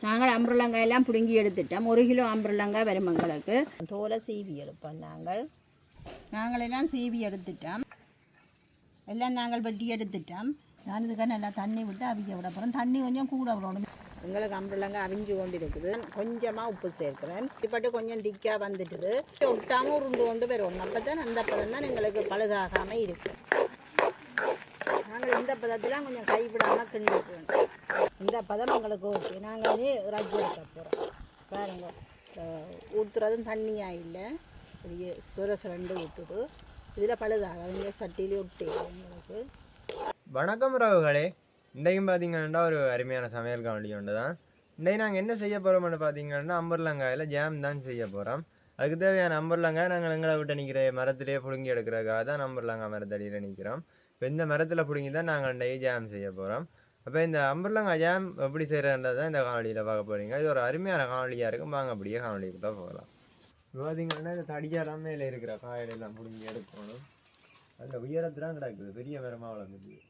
நாங்கள் அம்புருளங்காயெல்லாம் பிடுங்கி எடுத்துட்டோம். 1 கிலோ அம்புருளங்காய் வரும் எங்களுக்கு. தோலை சீவி எடுப்போம். நாங்களெல்லாம் சீவி எடுத்துட்டோம். எல்லாம் நாங்கள் வெட்டி எடுத்துட்டோம். நான் இதுக்காக நல்லா தண்ணி விட்டு அவிக்க விட போகிறோம். தண்ணி கொஞ்சம் கூட விடணும். எங்களுக்கு அம்புருளங்காய் அவிஞ்சு கொண்டு இருக்குது. கொஞ்சமாக உப்பு சேர்க்குறேன். இப்பட்டு கொஞ்சம் திக்காக வந்துட்டுது. ஒட்டாமல் உருண்டு கொண்டு வரும். அப்போ தான் அந்த பதம் தான் எங்களுக்கு பழுதாகாமல் இருக்குது. நாங்கள் இந்த பதத்தில் கொஞ்சம் கைவிடாமல் கிண்டிக்குவோம். இந்த பதம் எங்களுக்கு ஓகே. நாங்கள் இறக்கி எடுக்க போகிறோம். பாருங்க, ஊற்றுறதும் தண்ணியாக இல்லை, அப்படியே சுரண்டு ஊற்றுது. இதில் பழுதாகாது. சட்டியிலே விட்டு எங்களுக்கு. வணக்கம் உறவுகளே. இன்றைக்கும் பார்த்தீங்கன்னா ஒரு அருமையான சமையல் காணொலி ஒன்று தான். இன்றைக்கு நாங்கள் என்ன செய்ய போகிறோம்னு பார்த்தீங்கன்னா அம்புருளங்காயில் ஜாம் தான் செய்ய போகிறோம். அதுக்கு தேவையான அம்புருளங்காய் நாங்கள் எங்களை விட்டு நிற்கிற மரத்திலே பிடுங்கி எடுக்கிறதுக்காக தான் அம்புருளங்காய் மரத்தடியில் நிற்கிறோம். இப்போ இந்த மரத்தில் பிடுங்கி தான் நாங்கள் இன்றைக்கு ஜாம் செய்ய போகிறோம். அப்போ இந்த அம்புருளங்காய் ஜாம் எப்படி செய்கிறன்றது தான் இந்த காணொலியில் பார்க்க போகிறீங்க. இது ஒரு அருமையான காணொலியாக இருக்கும். வாங்க அப்படியே காணொலிக்குள்ளே போகலாம். இப்போ பார்த்தீங்கன்னா இந்த தடியாலாம் மேலே இருக்கிற காயெல்லாம் பிடுங்கி எடுக்கணும். அதில் உயரத்துலாம் கிடக்குது, பெரிய மரமாக வளர்ந்துது.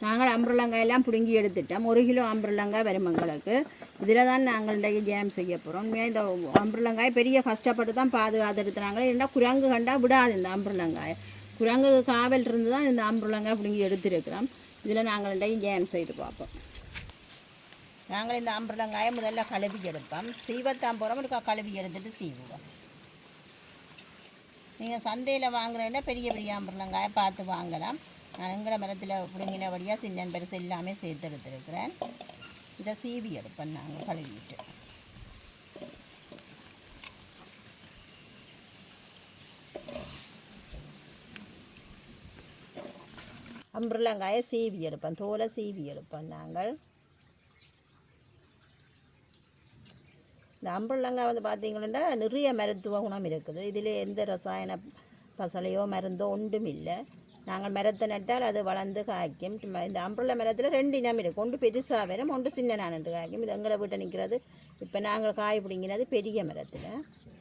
நாங்கள் அம்புருளங்காயெல்லாம் பிடுங்கி எடுத்துட்டோம். 1 கிலோ அம்புருளங்காய் வரும் எங்களுக்கு. இதில் தான் நாங்கள் இன்றைக்கு ஜாம் செய்ய போகிறோம். இந்த அம்புருளங்காய் பெரிய கஷ்டப்பட்டு தான் பாதுகாத்துடுத்துறாங்க. இல்லைன்னா குரங்கு கண்டா விடாது இந்த அம்புருளங்காய். குரங்கு காவல் இருந்து தான் இந்த அம்புருளங்காய் பிடுங்கி எடுத்துருக்கிறோம். இதில் நாங்கள் இன்றைக்கு ஜாம் செய்து பார்ப்போம். நாங்கள் இந்த அம்புருளங்காயை முதல்ல கழுவி எடுப்போம். சீவத்தான் போகிறோம். ஒரு கழுவி எடுத்துட்டு சீவுவோம். நீங்கள் சந்தையில் வாங்குறேன்னா பெரிய பெரிய அம்புருளங்காயை பார்த்து வாங்கலாம். நான் எங்களை மரத்தில் பிடுங்கினபடியாக சின்ன பெருசு எல்லாமே சேர்த்து எடுத்துருக்கிறேன். இதை சீவி எடுப்பேன் நாங்கள் கழுவிட்டு. அம்புருளங்காயை சீவி எடுப்பேன். தோலை சீவி எடுப்பேன் நாங்கள். இந்த அம்புருளங்காய் வந்து பார்த்திங்கன்னா நிறைய மருத்துவ குணம் இருக்குது. இதில் எந்த ரசாயன பசலையோ மருந்தோ ஒன்றும் இல்லை. நாங்கள் மரத்தை நட்டால் அது வளர்ந்து காய்க்கும். இந்த அம்புருளை மரத்தில் 2 இனம் இருக்குது. ஒன்று பெருசாக வரும், ஒன்று சின்ன நானன்று காய்க்கும். இது எங்களை வீட்டை நிற்கிறது. இப்போ நாங்கள் காய் பிடிங்கினது பெரிய மரத்தில்.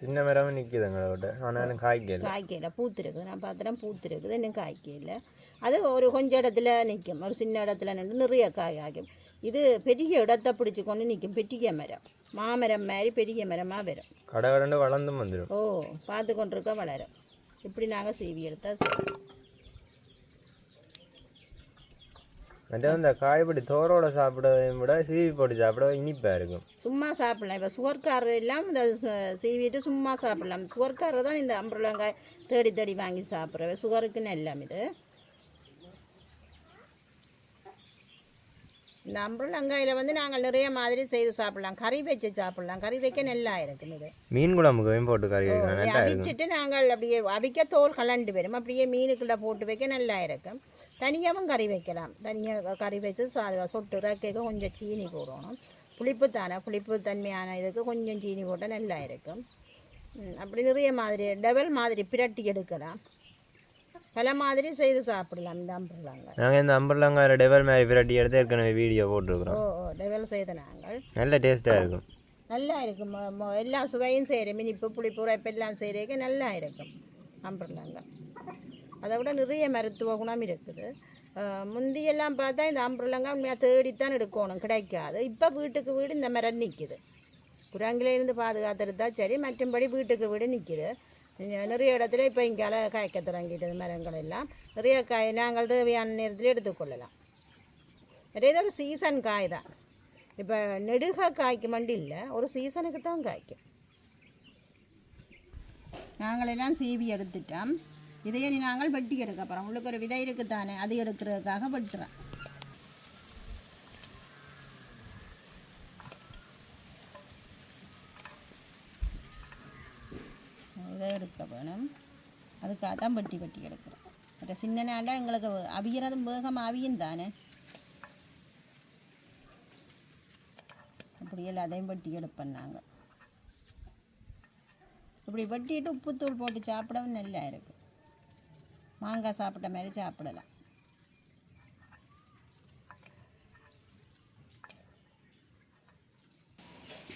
சின்ன மரம் நிற்கிது எங்களை விட்ட, ஆனாலும் காய்க்கல. பூத்துருக்குது. நான் பார்த்துட்டேன், பூத்துருக்குது, இன்னும் காய்க்கல. அது ஒரு கொஞ்சம் இடத்துல நிற்கும். ஒரு சின்ன இடத்துல நின்று நிறைய காய் காய்க்கும். இது பெரிய இடத்தை பிடிச்சி கொண்டு நிற்கும். பெரிய மரம், மாமரம் மாதிரி பெரிய மரமாக வரும். கடை வளர்ந்தும் வந்துடும். ஓ, பார்த்து கொண்டிருக்க வளரும். இப்படி நாங்கள் சீவி எடுத்தால் சரி. அந்த காய்படி தோரோட சாப்பிட்றதையும் விட சீவி போட்டு சாப்பிட இனிப்பாக இருக்கும். சும்மா சாப்பிடலாம். இப்போ சுகர்காரர் எல்லாம் இந்த சீவிட்டு சும்மா சாப்பிடலாம். சுகர்காரர் தான் இந்த அம்புருளங்காய் தேடி தேடி வாங்கி சாப்பிட்றேன். சுகருக்குன்னு எல்லாம் இது. இந்த அம்புருளங்காயில் வந்து நாங்கள் நிறைய மாதிரி செய்து சாப்பிடலாம். கறி வச்சு சாப்பிடலாம். கறி வைக்க நல்லா இருக்கும். இது மீன் குழம்புக்கையும் போட்டு கறி அவிச்சிட்டு நாங்கள் அப்படியே அவிக்க தோல் கலண்டு வரும். அப்படியே மீனுக்குள்ளே போட்டு வைக்க நல்லா இருக்கும். தனியாகவும் கறி வைக்கலாம். தனியாக கறி வச்சு சொட்டு கேட்க கொஞ்சம் சீனி போடணும். புளிப்பு தன்மையான இதுக்கு கொஞ்சம் சீனி போட்டால் நல்லா இருக்கும். அப்படி நிறைய மாதிரி டபுள் மாதிரி பிரட்டி எடுக்கலாம். பல மாதிரி செய்து சாப்பிடலாம் இந்த அம்புருளங்காய். நாங்கள் இந்த அம்புருளங்காய் டெவல் மாதிரி பிரட்டி எடுத்து ஏற்கனவே வீடியோ போட்டுருக்குறோம். டெவல் செய்த நாங்கள் நல்ல டேஸ்ட்டாக இருக்கும். நல்லா இருக்கும். எல்லா சுவையும் செய்கிறேன். இனிப்பு புளிப்பு உரைப்பு எல்லாம் செய்கிறதுக்கு நல்லா இருக்கும் அம்புருளங்காய். அதை விட நிறைய மருத்துவ குணம் இருக்குது. முந்தியெல்லாம் பார்த்தா இந்த அம்புருளங்காய் உண்மையாக தேடித்தான் எடுக்கணும், கிடைக்காது. இப்போ வீட்டுக்கு வீடு இந்த மரம் நிற்கிது. குரங்கிலேருந்து பாதுகாத்துட்டு சரி, மற்றும்படி வீட்டுக்கு வீடு நிற்கிது. நிறைய இடத்துல இப்போ இங்கால காய்க்க தொடங்கிட்டது மரங்கள் எல்லாம். நிறைய காய் நாங்கள் தேவையான நேரத்தில் எடுத்துக்கொள்ளலாம். நிறைய ஒரு சீசன் காய் தான். இப்போ நெடுக காய்க்கும் மண்டி இல்லை, ஒரு சீசனுக்கு தான் காய்க்கும். நாங்களெல்லாம் சீவி எடுத்துட்டோம். இதையே நாங்கள் வெட்டி எடுக்க போகிறோம். உங்களுக்கு ஒரு விதை இருக்குத்தானே, அது எடுக்கிறதுக்காக வெட்டுறேன். இதை எடுக்க வேணும். அதுக்காக தான் வெட்டி எடுக்கிறோம். மற்ற சின்ன நாளாக எங்களுக்கு அவியறதும் வேகமாக அவியும் தானே. அப்படி எல்லாத்தையும் வெட்டி எடுப்போம் நாங்கள். இப்படி வெட்டிட்டு உப்புத்தூள் போட்டு சாப்பிடவும் நல்லா இருக்கும். மாங்காய் சாப்பிட்ட மாதிரி சாப்பிடலாம்.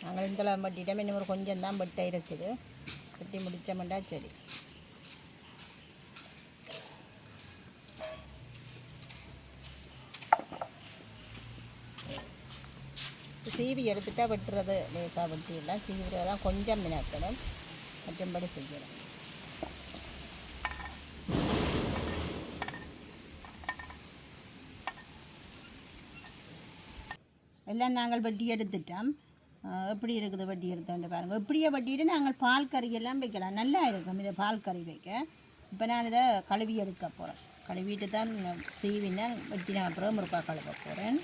நாங்கள் இந்த வெட்டிட்டோம். இன்னும் ஒரு கொஞ்சம் தான் வெட்டை இருக்குது. வெட்டி முடித்தோம்னா சரி. சீவி எடுத்துட்டா வெட்டுறது லேசாக வெட்டிடலாம். சீவுறது தான் கொஞ்சம் மினக்கணும், மற்றபடி செய்யலாம். எல்லாம் நாங்கள் வெட்டி எடுத்துட்டோம். எப்படி இருக்குது வட்டி எடுத்தோண்டு பாருங்கள். இப்படியே வட்டிட்டு நாங்கள் பால் கறியெல்லாம் வைக்கலாம், நல்லா இருக்கும் இதை பால் கறி வைக்க. இப்போ நான் இதை கழுவி எடுக்க போகிறேன். கழுவிட்டு தான் சீவினா வெட்டினா அப்புறம் முறுக்கா கழுவ போகிறேன்.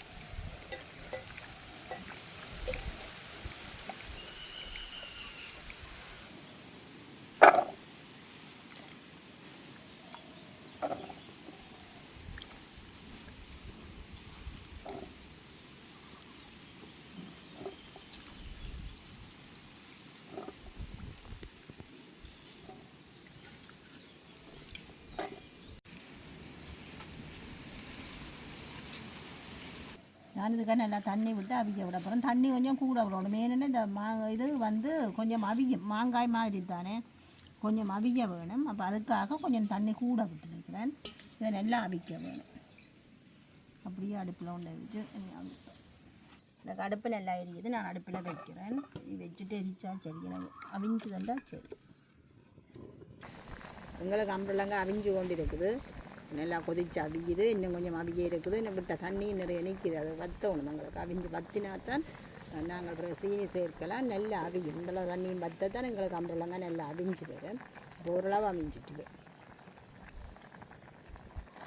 நான் இதுக்காக நல்லா தண்ணி விட்டு அவிக்க விட போகிறேன். தண்ணி கொஞ்சம் கூட விடணும். ஏன்னா இந்த இது வந்து கொஞ்சம் அவியும், மாங்காய் மாதிரி தானே, கொஞ்சம் அவிய வேணும். அப்போ அதுக்காக கொஞ்சம் தண்ணி கூட விட்டுருக்கிறேன். இதை நல்லா அவிக்க வேணும். அப்படியே அடுப்பில் ஒன்று வச்சு எனக்கு அடுப்பு நல்லா எரியுது. நான் அடுப்பில் வைக்கிறேன். வச்சுட்டு எரிச்சா சரி, எனக்கு அவிஞ்சு தந்தா சரி. எங்களுக்கு அம்புலங்க அவிஞ்சு கொண்டு இருக்குது, நல்லா கொதிச்சு அவியுது. இன்னும் கொஞ்சம் அவிய இருக்குது. இன்னும் விட்ட தண்ணி நிறைய நிற்கிது, அதை வற்றணும். எங்களுக்கு அவிஞ்சு வற்றினாத்தான் நாங்கள் அப்புறம் சீனி சேர்க்கலாம், நல்லா அவியும். இந்த தண்ணியும் வற்றத்தான் எங்களுக்கு அம்புலங்க நல்லா அவிஞ்சு வரும். ஓரளவு அவிஞ்சிட்டு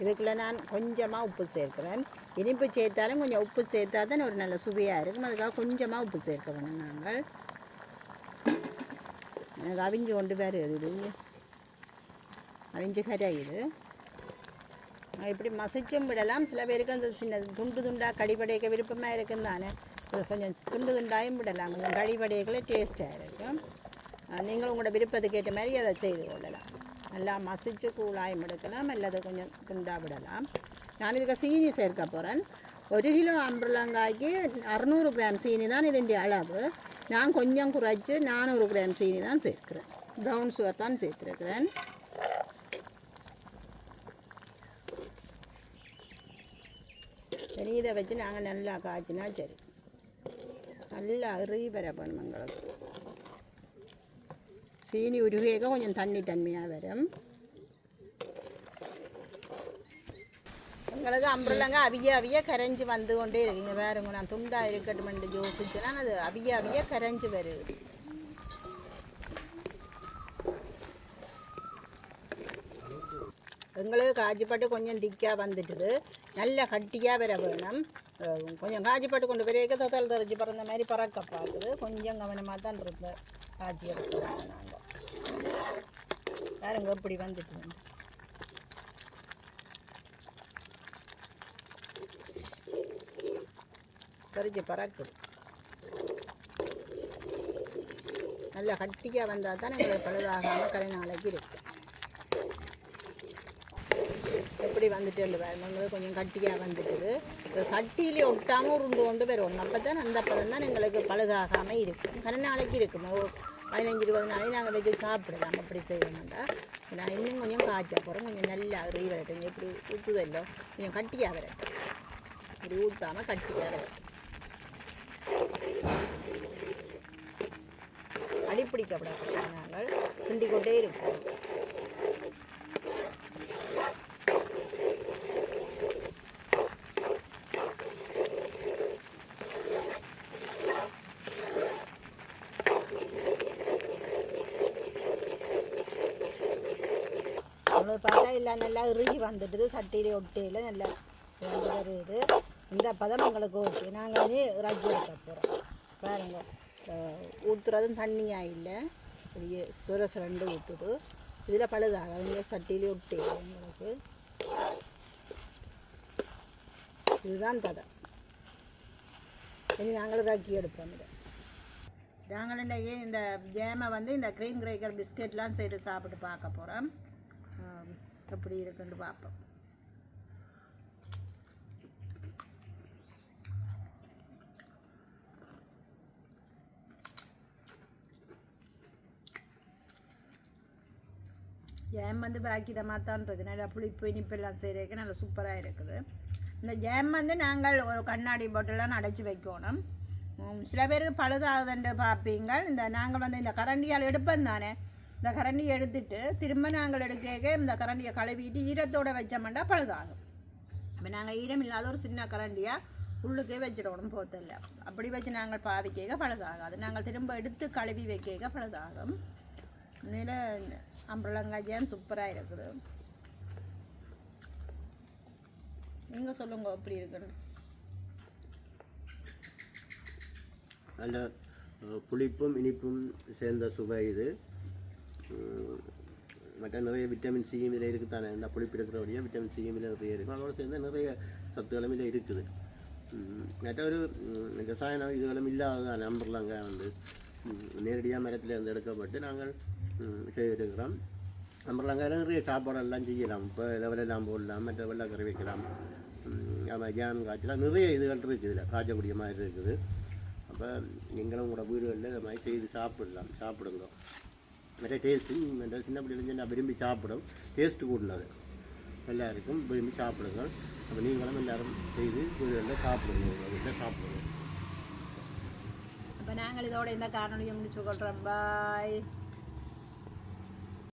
இதுக்குள்ளே நான் கொஞ்சமாக உப்பு சேர்க்கிறேன். இனிப்பு சேர்த்தாலும் கொஞ்சம் உப்பு சேர்த்தா தான் ஒரு நல்ல சுவையாக இருக்கும். அதுக்காக கொஞ்சமாக உப்பு சேர்க்க வேணும். நாங்கள் எனக்கு அவிஞ்சு கொண்டு வருது, அவிஞ்சு கரையுது. இப்படி மசிச்சும் விடலாம். சில பேருக்கு அந்த சின்ன துண்டு துண்டாக கடிபடைக்க விருப்பமாக இருக்கும் தானே, கொஞ்சம் துண்டு துண்டாயும் விடலாம். கொஞ்சம் கடிபடைகளை டேஸ்ட்டாக இருக்கும். நீங்களும் உங்களோட விருப்பத்துக்கு ஏற்ற மாதிரி அதை செய்து கொள்ளலாம். நல்லா மசிச்சு கூழாயும் எடுக்கலாம், அல்லது கொஞ்சம் துண்டாக விடலாம். நான் இதுக்கு சீனி சேர்க்க போகிறேன். 1 கிலோ அம்புலங்காய்க்கு 600 கிராம் சீனி தான் இதனுடைய அளவு. நான் கொஞ்சம் குறைச்சி 400 கிராம் சீனி தான் சேர்க்கிறேன். ப்ரௌன் சுகர் தான் சேர்த்துருக்கிறேன். சரி, இதை வச்சு நாங்கள் நல்லா காய்ச்சினா சரி, நல்லா அருகி வரப்போம். எங்களுக்கு சீனி உருவேக கொஞ்சம் தண்ணியாக வரும். எங்களுக்கு அம்புலங்க அவிய கரைஞ்சி வந்து கொண்டே இருக்குங்க. வேறுங்க நான் துண்டாக இருக்கட்டும் யோசிச்சுன்னா அது அவிய கரைஞ்சி வருது. எங்களுக்கு காய்ச்சிப்பட்டு கொஞ்சம் திக்காக வந்துட்டுது, நல்லா கட்டியாக வர வேணும். கொஞ்சம் காய்ச்சிப்பட்டு கொண்டு வரைக்கும் தொத்தல் தெரிஞ்சு பறந்த மாதிரி பறக்க பார்க்குது. கொஞ்சம் கவனமாக தான் இருந்த காய்ச்சி எடுக்கிறோம். நாங்கள் யாருங்க எப்படி வந்துட்டு தெரிஞ்சு பறக்குது. நல்லா கட்டியாக வந்தால் தான் எங்களுக்கு பழுதாகாமல் கடை நாளைக்கு இருக்கும். எப்படி வந்துட்டு எங்களுக்கு கொஞ்சம் கட்டியாக வந்துட்டுது. சட்டியிலே ஒட்டாமல் உருண்டு கொண்டு வருவோம். அப்போ தான் அந்த அப்பதம் தான் எங்களுக்கு பழுதாகாமல் இருக்கும். கடை நாளைக்கு இருக்கும். 15-20 நாளைக்கு நாங்கள் வச்சு சாப்பிடலாம். அப்படி செய்வோம்டா. நான் இன்னும் கொஞ்சம் காய்ச்சா போகிறேன். கொஞ்சம் நல்லா அருகி வரட்டும். எப்படி ஊற்றுதல்லோ கொஞ்சம் கட்டியாக வரட்டும். இப்படி ஊற்றாமல் கட்டியாக வரட்டும். அடிப்பிடிக்கப்படாது. நாங்கள் கிண்டி கொண்டே இருக்கோம். பார்த்தா இல்லை நல்லா இறுகி வந்துடுது. சட்டியிலே ஒட்டையில் நல்லா வருது. இந்த பதம் எங்களுக்கு ஓகே. நாங்கள் வந்து இறக்கி எடுக்க போகிறோம். பாருங்க, ஊற்றுறதும் தண்ணியாக இல்லை, அப்படியே சுரண்டு ஊற்றுது. இதில் பழுதாக இங்கே சட்டியிலே ஒட்டையில் எங்களுக்கு இதுதான் பதம். இனி நாங்கள் இறக்கி எடுப்போம். இதை நாங்கள் இந்த ஜேமை வந்து இந்த க்ரீன் கிரேக்கர் பிஸ்கெட்லாம் செய்து சாப்பிட்டு பார்க்க போகிறோம். எப்படி இருக்குன்னு பார்ப்போம். ஜாம் வந்து பாக்கிதமாக தான் இருக்குது, நல்லா புளிப்பு இனிப்பெல்லாம் செய்கிறதுக்கு நல்லா சூப்பராக இருக்குது. இந்த ஜாம் வந்து நாங்கள் ஒரு கண்ணாடி பாட்டிலாம் அடைச்சி வைக்கணும். சில பேருக்கு பழுதாகுதுன்னு பார்ப்பீங்க. இந்த நாங்கள் வந்து இந்த கரண்டியால் எடுப்போம் தானே, இந்த கரண்டியை எடுத்துட்டு திரும்ப நாங்கள் எடுக்க இந்த கரண்டியை கழுவிட்டு ஈரத்தோடு வச்சோம்னா பழுதாகும். இப்போ நாங்கள் ஈரம் இல்லாத ஒரு சின்ன கரண்டியாக உள்ளுக்கே வச்சிடணும் போத்தல்ல. அப்படி வச்சு நாங்கள் பாவிக்க பழுதாகாது. நாங்கள் திரும்ப எடுத்து கழுவி வைக்க பழுதாகும். உண்மையில் அம்பரலங்காய் ஜாம் சூப்பராக இருக்குது. நீங்கள் சொல்லுங்க எப்படி இருக்குன்னு. நல்ல புளிப்பும் இனிப்பும் சேர்ந்த சுவை இது. மற்ற நிறைய விட்டமின் சியும் இதில் இருக்குது தானே. இந்த புளிப்பு இருக்கிறபடியாக விட்டமின் சியும் இதில் நிறைய இருக்கும். அதோடு சேர்ந்து நிறைய சத்துக்களும் இதில் இருக்குது. மற்ற ஒரு ரசாயனம் இதுகளும் இல்லாததான் அம்பரலங்காய் வந்து நேரடியாக மரத்தில் இருந்து எடுக்கப்பட்டு நாங்கள் செய்திருக்கிறோம். அம்பரலங்காயில் நிறைய சாப்பாடெல்லாம் செய்யலாம். இப்போ லெவலெல்லாம் போடலாம், மற்ற வெள்ளைக்கறி வைக்கலாம், ஜாம் காய்ச்சலாம், நிறைய இதுகள் இருக்குது. இதில் காய்ச்சக்கூடிய மாதிரி இருக்குது. அப்போ நீங்களும் உங்களோட வீடுகளில் இதை மாதிரி செய்து சாப்பிடுங்க. நிறைய டேஸ்ட்டு இந்த சின்ன பிள்ளைங்க நான் விரும்பி சாப்பிடும். டேஸ்ட்டு கூடினது எல்லாருக்கும் விரும்பி சாப்பிடுங்க. அப்போ நீங்களும் எல்லோரும் செய்து வீடுகளில் சாப்பிடுங்க, உங்கள் வீட்டில் சாப்பிடுங்க. அப்போ நாங்கள் இதோட இந்த காணொலியை முடிச்சு கொள்கிறோம். பாய்.